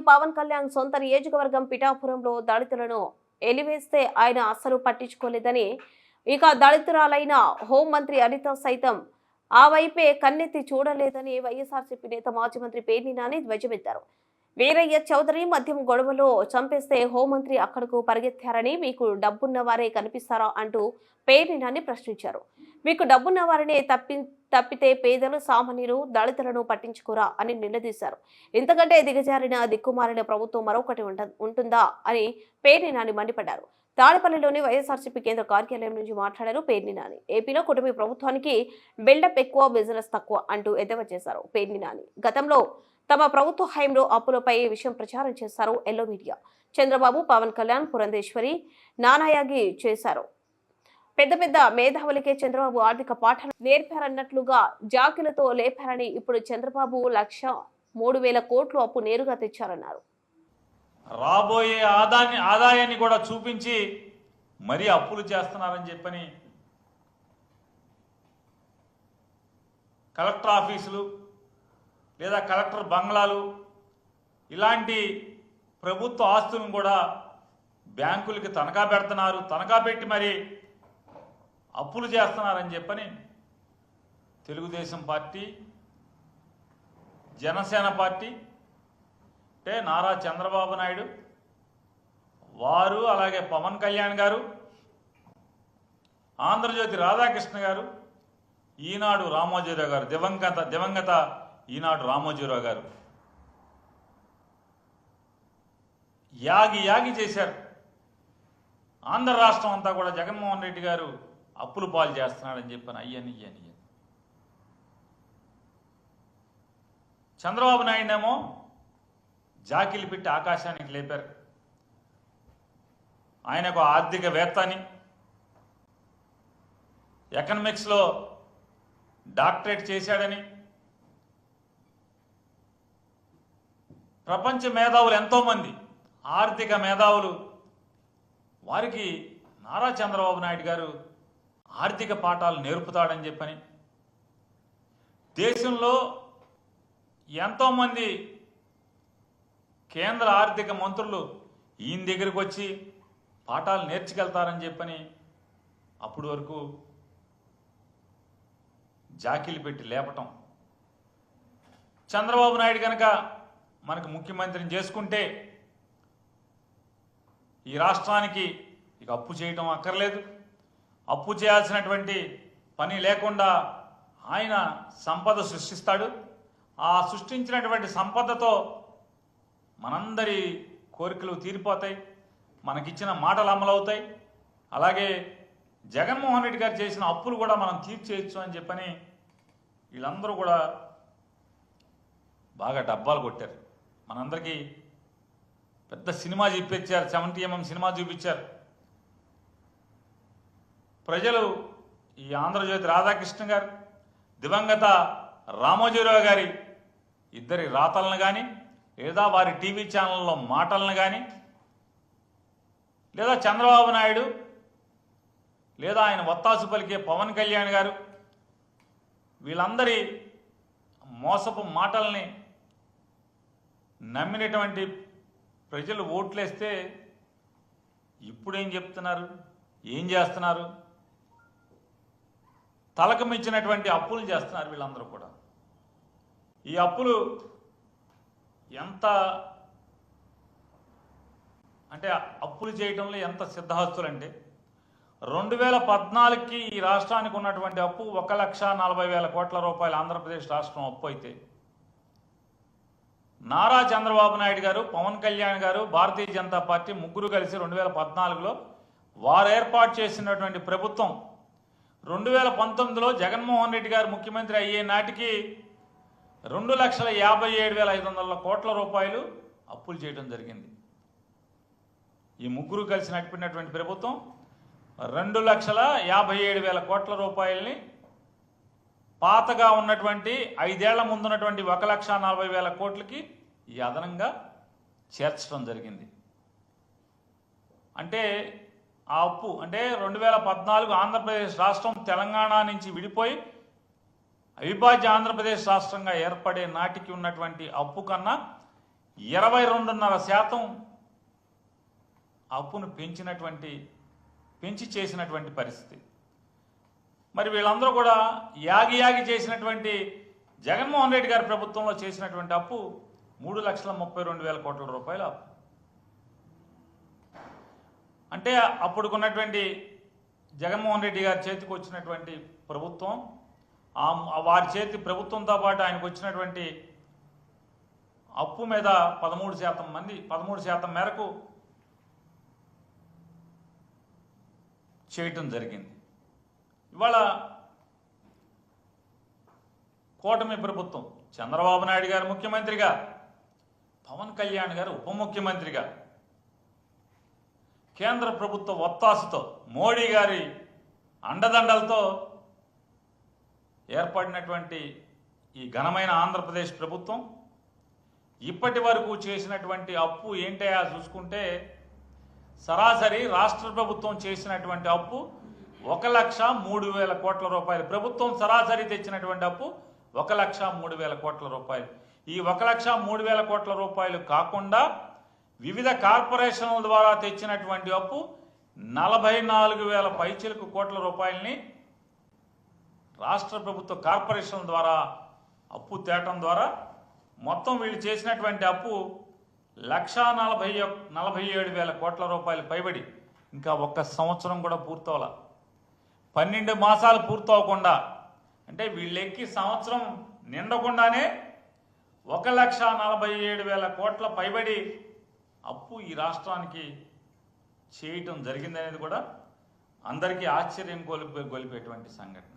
CM Pawan Kalyan సొంత నియోజకవర్గం పిఠాపురంలో దళితులను ఎలివేస్తే ఆయన అస్సలు పట్టించుకోలేదని, ఇక దళితురాలైన హోంమంత్రి అనిత సైతం ఆ వైపే కన్నెత్తి చూడలేదని వైఎస్ఆర్సీపీ నేత మాజీ మంత్రి పేర్ని నాని ధ్వజమెత్తారు. వీరయ్య చౌదరి మద్యం గొడవలో చంపేస్తే హోంమంత్రి అక్కడకు పరిగెత్తారని, మీకు డబ్బున్న వారే కనిపిస్తారా అంటూ పేర్ని నాని ప్రశ్నించారు. మీకు డబ్బున్న వారినే తప్పితే పేదలు సామాన్యులు దళితులను పట్టించుకోరా అని నిలదీశారు. ఇంతకంటే దిగజారిన దిక్కుమారిన ప్రభుత్వం మరొకటి ఉంటుందా అని పేర్ని నాని మండిపడ్డారు. తాడేపల్లిలోని వైఎస్ఆర్సీపీ కేంద్ర కార్యాలయం నుంచి మాట్లాడారు పేర్ని నాని. ఏపీలో కూటమి ప్రభుత్వానికి బిల్డప్ ఎక్కువ, బిజినెస్ తక్కువ అంటూ ఎద్దేవా చేశారు పేర్ని నాని. గతంలో తమ ప్రభుత్వ హయాంలో అప్పులపై విషయం ప్రచారం చేశారు ఎల్లో మీడియా. చంద్రబాబు, పవన్ కళ్యాణ్, పురంధేశ్వరి, నానాయాగి చేశారు. పెద్ద పెద్ద మేధావులకే చంద్రబాబు ఆర్థిక పాఠాలు నేర్పారన్నట్లుగా జాకిలతో లేపారని, ఇప్పుడు చంద్రబాబు 1,03,000 కోట్లు అప్పు నేరుగా తెచ్చారన్నారు. రాబోయే ఆదాయాన్ని కూడా చూపించి మరీ అప్పులు చేస్తున్నారని చెప్పని కలెక్టర్ ఆఫీసులు లేదా కలెక్టర్ బంగ్లాలు ఇలాంటి ప్రభుత్వ ఆస్తులను కూడా బ్యాంకులకి తనఖా పెడుతున్నారు. తనఖా పెట్టి మరి అప్పులు చేస్తున్నారని చెప్పని తెలుగుదేశం పార్టీ, జనసేన పార్టీ అంటే నారా చంద్రబాబు నాయుడు వారు, అలాగే పవన్ కళ్యాణ్ గారు, ఆంధ్రజ్యోతి రాధాకృష్ణ గారు, ఈనాడు రామోజీరావు గారు, దివంగత ఈనాడు రామోజీరావు గారు యాగి చేశారు. ఆంధ్ర రాష్ట్రం అంతా కూడా జగన్మోహన్ రెడ్డి గారు అప్పులు పాలు చేస్తున్నాడని చెప్పని అయ్యని చంద్రబాబు నాయుడునేమో జాకిలు పెట్టి ఆకాశానికి లేపారు. ఆయనకు ఆర్థికవేత్త అని, ఎకనామిక్స్లో డాక్టరేట్ చేశాడని, ప్రపంచ మేధావులు ఎంతోమంది ఆర్థిక మేధావులు వారికి నారా చంద్రబాబు నాయుడు గారు ఆర్థిక పాఠాలు నేర్పుతాడని చెప్పని, దేశంలో ఎంతోమంది కేంద్ర ఆర్థిక మంత్రులు ఈయన దగ్గరికి వచ్చి పాఠాలు నేర్చుకెళ్తారని చెప్పని అప్పటి వరకు జాకిలు పెట్టి లేపటం. చంద్రబాబు నాయుడు కనుక మనకు ముఖ్యమంత్రిని చేసుకుంటే ఈ రాష్ట్రానికి ఇక అప్పు చేయటం అక్కర్లేదు, అప్పు చేయాల్సినటువంటి పని లేకుండా ఆయన సంపద సృష్టిస్తాడు. ఆ సృష్టించినటువంటి సంపదతో మనందరి కోరికలు తీరిపోతాయి, మనకిచ్చిన మాటలు అమలవుతాయి. అలాగే జగన్మోహన్ రెడ్డి గారు చేసిన అప్పులు కూడా మనం తీర్చేయచ్చు అని చెప్పని వీళ్ళందరూ కూడా బాగా డబ్బాలు కొట్టారు. మనందరికీ పెద్ద సినిమా చూపించారు, 70mm సినిమా చూపించారు. ప్రజలు ఈ ఆంధ్రజ్యోతి రాధాకృష్ణ గారు, దివంగత రామోజీరావు గారి ఇద్దరి రాతలను కానీ, లేదా వారి టీవీ ఛానల్లో మాటలను కానీ, లేదా చంద్రబాబు నాయుడు, లేదా ఆయన వత్తాసు పలికే పవన్ కళ్యాణ్ గారు, వీళ్ళందరి మోసపు మాటల్ని నమ్మినటువంటి ప్రజలు ఓట్లేస్తే ఇప్పుడేం చెప్తున్నారు, ఏం చేస్తున్నారు? తలకు మించినటువంటి అప్పులు చేస్తున్నారు వీళ్ళందరూ కూడా. ఈ అప్పులు ఎంత అంటే అప్పులు చేయడంలో ఎంత సిద్ధహస్తులంటే 2014కి ఈ రాష్ట్రానికి ఉన్నటువంటి అప్పు 1,40,000 కోట్ల రూపాయలు ఆంధ్రప్రదేశ్ రాష్ట్రం అప్పు అయితే, నారా చంద్రబాబు నాయుడు గారు, పవన్ కళ్యాణ్ గారు, భారతీయ జనతా పార్టీ ముగ్గురు కలిసి 2014లో వారు ఏర్పాటు చేసినటువంటి ప్రభుత్వం 2019లో జగన్మోహన్ రెడ్డి గారు ముఖ్యమంత్రి అయ్యే నాటికి 2,57,500 కోట్ల రూపాయలు అప్పులు చేయడం జరిగింది. ఈ ముగ్గురు కలిసి నడిపినటువంటి ప్రభుత్వం 2,57,000 కోట్ల రూపాయలని పాతగా ఉన్నటువంటి 5 ఏళ్ల ముందున్నటువంటి 1,40,000 కోట్లకి ఈ అదనంగా చేర్చడం జరిగింది. అంటే ఆ అప్పు అంటే 2014 ఆంధ్రప్రదేశ్ రాష్ట్రం తెలంగాణ నుంచి విడిపోయి అవిభాజ్య ఆంధ్రప్రదేశ్ రాష్ట్రంగా ఏర్పడే నాటికి ఉన్నటువంటి అప్పు కన్నా 22.5% అప్పును పెంచి చేసినటువంటి పరిస్థితి. మరి వీళ్ళందరూ కూడా యాగి చేసినటువంటి జగన్మోహన్ రెడ్డి గారి ప్రభుత్వంలో చేసినటువంటి అప్పు 3,32,000 కోట్ల రూపాయల అప్పు. అంటే అప్పుడుకున్నటువంటి జగన్మోహన్ రెడ్డి గారి చేతికి వచ్చినటువంటి ప్రభుత్వం, వారి చేతి ప్రభుత్వంతో పాటు ఆయనకు వచ్చినటువంటి అప్పు మీద 13% మేరకు చేయటం జరిగింది. ఇవాళ కూటమి ప్రభుత్వం, చంద్రబాబు నాయుడు గారు ముఖ్యమంత్రిగా, పవన్ కళ్యాణ్ గారు ఉప ముఖ్యమంత్రిగా, కేంద్ర ప్రభుత్వ ఒత్తాసుతో, మోడీ గారి అండదండలతో ఏర్పడినటువంటి ఈ ఘనమైన ఆంధ్రప్రదేశ్ ప్రభుత్వం ఇప్పటి వరకు చేసినటువంటి అప్పు ఏంటయా చూసుకుంటే, సరాసరి రాష్ట్ర ప్రభుత్వం చేసినటువంటి అప్పు 1,03,000 కోట్ల రూపాయలు. ప్రభుత్వం సరాసరి తెచ్చినటువంటి అప్పు 1,03,000 కోట్ల రూపాయలు. ఈ 1,03,000 కోట్ల రూపాయలు కాకుండా వివిధ కార్పొరేషన్ల ద్వారా తెచ్చినటువంటి అప్పు 44,000 పైచిలకు కోట్ల రూపాయలని రాష్ట్ర ప్రభుత్వ కార్పొరేషన్ల ద్వారా అప్పు తేవటం ద్వారా మొత్తం వీళ్ళు చేసినటువంటి అప్పు 1,47,000 కోట్ల రూపాయలు పైబడి. ఇంకా ఒక్క సంవత్సరం కూడా పూర్తవల, 12 మాసాలు పూర్తవకుండా, అంటే వీళ్ళెక్కి సంవత్సరం నిండకుండానే 1,47,000 కోట్ల పైబడి అప్పు ఈ రాష్ట్రానికి చేయటం జరిగిందనేది కూడా అందరికీ ఆశ్చర్యం గొలిపేటువంటి సంఘటన.